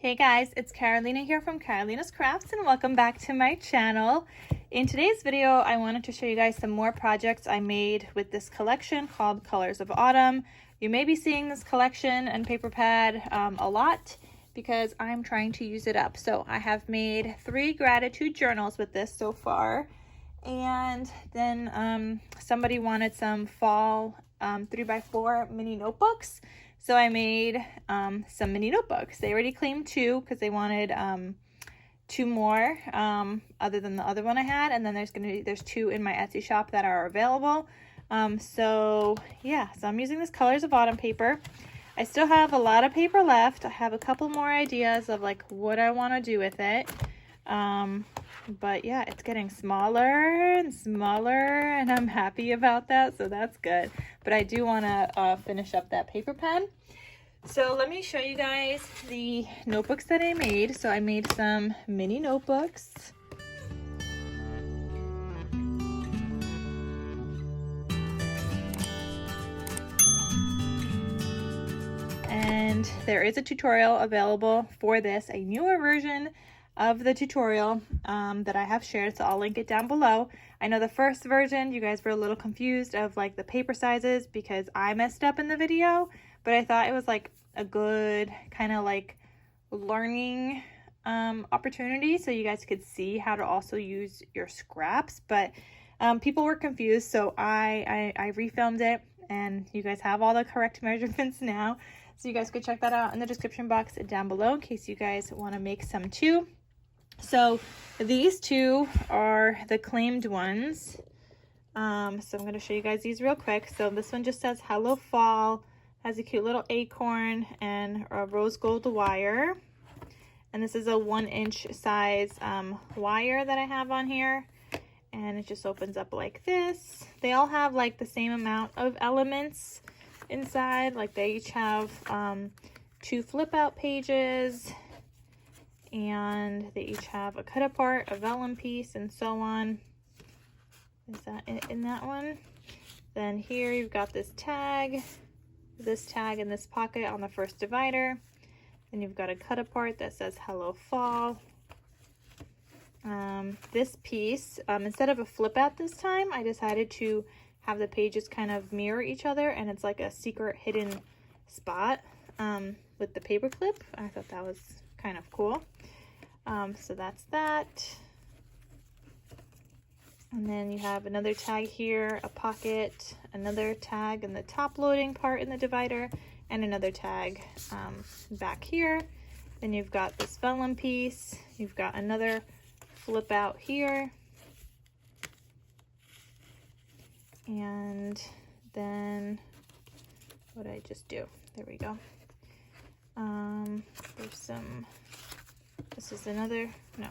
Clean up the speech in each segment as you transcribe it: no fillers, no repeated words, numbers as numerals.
Hey guys, it's Carolina here from KarolinasKrafts and welcome back to my channel. In today's video, I wanted to show you guys some more projects I made with this collection called Colors of Autumn. You may be seeing this collection and paper pad a lot because I'm trying to use it up. So I have made 3 gratitude journals with this so far. And then somebody wanted some fall 3x4 mini notebooks. So I made some mini notebooks. They already claimed 2 because they wanted 2 more other than the other one I had. And then there's 2 in my Etsy shop that are available. So I'm using this Colors of Autumn paper. I still have a lot of paper left. I have a couple more ideas of like what I want to do with it. But yeah, it's getting smaller and smaller and I'm happy about that, so that's good. But I do want to finish up that paper pen. So let me show you guys the notebooks that I made. So I made some mini notebooks. And there is a tutorial available for this, a newer version of the tutorial that I have shared, so I'll link it down below. I know the first version you guys were a little confused of like the paper sizes because I messed up in the video, but I thought it was like a good kind of like learning opportunity so you guys could see how to also use your scraps. But people were confused, so I refilmed it and you guys have all the correct measurements now, so you guys could check that out in the description box down below in case you guys want to make some too. So these 2 are the claimed ones. So I'm going to show you guys these real quick. So this one just says Hello Fall, has a cute little acorn and a rose gold wire. And this is a 1-inch size wire that I have on here. And it just opens up like this. They all have like the same amount of elements inside. Like they each have 2 flip out pages. And they each have a cut apart, a vellum piece, and so on. Is that it in that one? Then here you've got this tag in this pocket on the first divider. Then you've got a cut apart that says Hello Fall. This piece, instead of a flip out this time, I decided to have the pages kind of mirror each other, and it's like a secret hidden spot with the paper clip. I thought that was kind of cool. So that's that. And then you have another tag here, a pocket, another tag in the top loading part in the divider, and another tag back here. Then you've got this vellum piece. You've got another flip out here. And then what did I just do? There we go. There's some, this is another, no.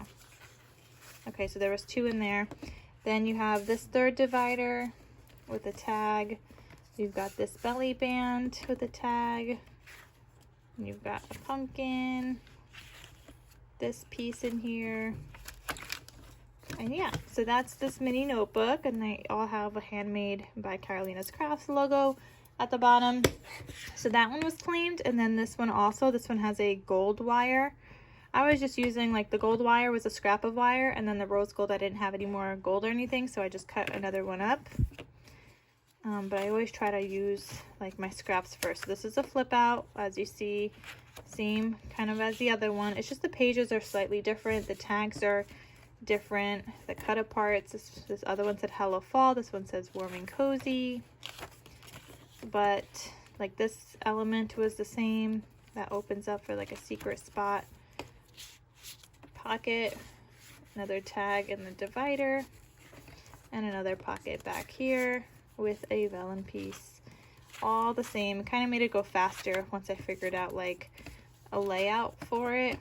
Okay, so there was 2 in there. Then you have this 3rd divider with a tag. You've got this belly band with a tag. And you've got a pumpkin, this piece in here. And yeah, so that's this mini notebook, and they all have a Handmade by KarolinasKrafts logo at the bottom. So that one was claimed, and then this one also. This one has a gold wire. I was just using like the gold wire was a scrap of wire, and then the rose gold I didn't have any more gold or anything, so I just cut another one up. But I always try to use like my scraps first. So this is a flip out, as you see, same kind of as the other one. It's just the pages are slightly different. The tags are different. The cut aparts. This other one said Hello Fall. This one says Warm and Cozy. But like this element was the same. That opens up for like a secret spot. Pocket, another tag in the divider, and another pocket back here with a vellum piece. All the same. It kind of made it go faster once I figured out like a layout for it.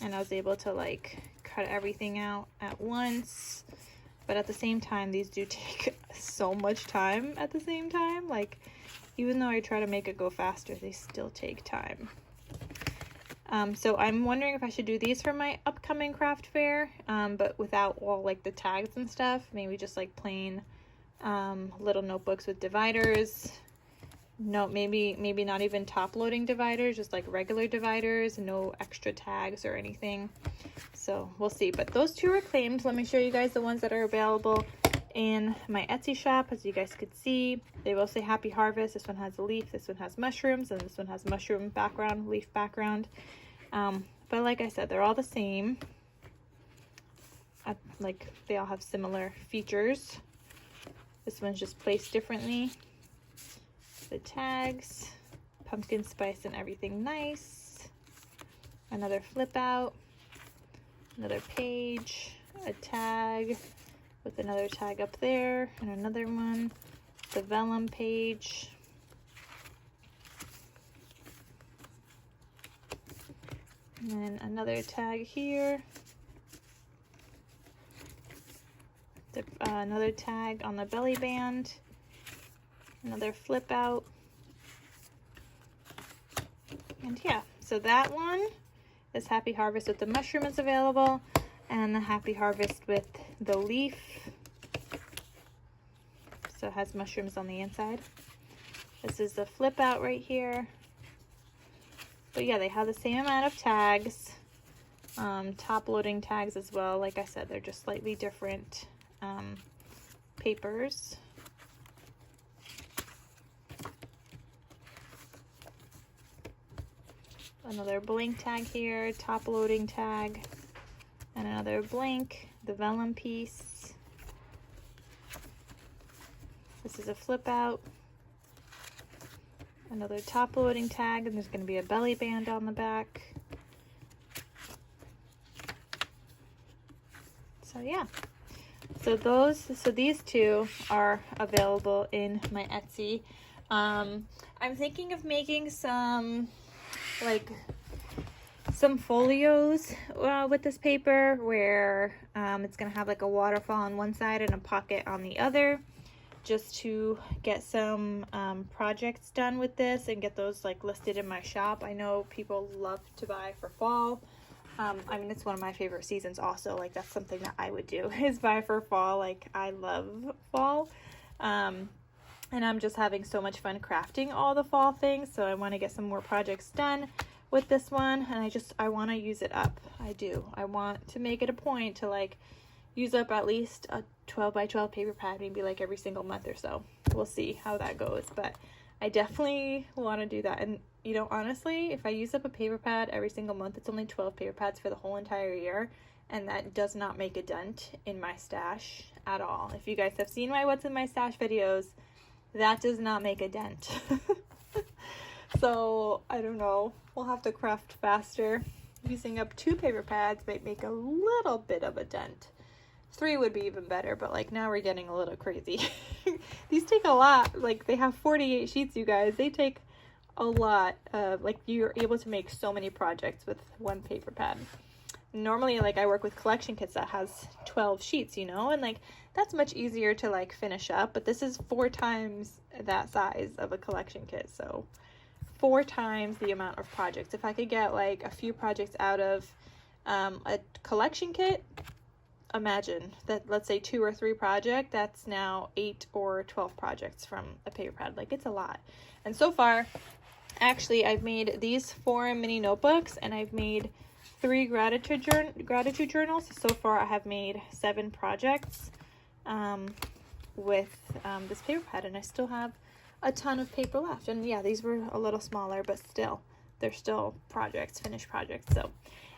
And I was able to like cut everything out at once. But at the same time, these do take so much time at the same time. Like, even though I try to make it go faster, they still take time. So I'm wondering if I should do these for my upcoming craft fair, but without all like the tags and stuff. Maybe just like plain little notebooks with dividers. No, maybe not even top loading dividers, just like regular dividers, no extra tags or anything. So we'll see. But those two are claimed. Let me show you guys the ones that are available in my Etsy shop. As you guys could see, they both say Happy Harvest. This one has a leaf, this one has mushrooms, and this one has mushroom background, leaf background. But like I said, they're all the same. Like they all have similar features. This one's just placed differently. The tags, pumpkin spice and everything nice. Another flip out, another page, a tag with another tag up there, and another one, the vellum page. And then another tag here. Another tag on the belly band. Another flip out. And yeah, so that one is Happy Harvest with the mushroom is available, and the Happy Harvest with the leaf. So it has mushrooms on the inside. This is the flip out right here. But yeah, they have the same amount of tags, top loading tags as well. Like I said, they're just slightly different papers. Another blank tag here, top loading tag, and another blank, the vellum piece. This is a flip out. Another top loading tag, and there's going to be a belly band on the back. So yeah. So these two are available in my Etsy. I'm thinking of making some folios with this paper where it's gonna have like a waterfall on one side and a pocket on the other, just to get some projects done with this and get those like listed in my shop. I know people love to buy for fall. I mean, it's one of my favorite seasons also. Like that's something that I would do, is buy for fall. Like I love fall. And I'm just having so much fun crafting all the fall things. So I want to get some more projects done with this one. And I want to use it up. I do. I want to make it a point to like use up at least a 12 by 12 paper pad, maybe like every single month or so. We'll see how that goes. But I definitely want to do that. And you know, honestly, if I use up a paper pad every single month, it's only 12 paper pads for the whole entire year. And that does not make a dent in my stash at all. If you guys have seen my What's in My Stash videos, that does not make a dent. So, I don't know. We'll have to craft faster. Using up 2 paper pads might make a little bit of a dent. 3 would be even better, but like now we're getting a little crazy. These take a lot. Like they have 48 sheets, you guys. They take a lot. Like you're able to make so many projects with 1 paper pad. Normally, like I work with collection kits that has 12 sheets, you know, and like that's much easier to like finish up, but this is 4 times that size of a collection kit. So 4 times the amount of projects. If I could get like a few projects out of a collection kit, imagine that, let's say 2 or 3 projects, that's now 8 or 12 projects from a paper pad. Like it's a lot. And so far, actually, I've made these 4 mini notebooks, and I've made 3 gratitude journals. So far, I have made 7 projects with this paper pad, and I still have a ton of paper left. And yeah, these were a little smaller, but still, they're still projects, finished projects. So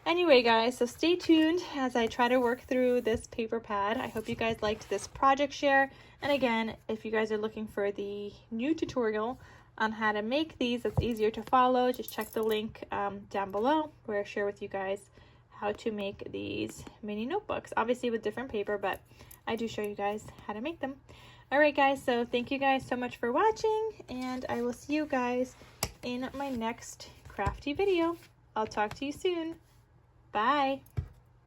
anyway, guys, so stay tuned as I try to work through this paper pad. I hope you guys liked this project share. And again, if you guys are looking for the new tutorial on how to make these, it's easier to follow, just check the link down below where I share with you guys how to make these mini notebooks, obviously with different paper, but I do show you guys how to make them. All right, guys, so thank you guys so much for watching, and I will see you guys in my next crafty video. I'll talk to you soon. Bye.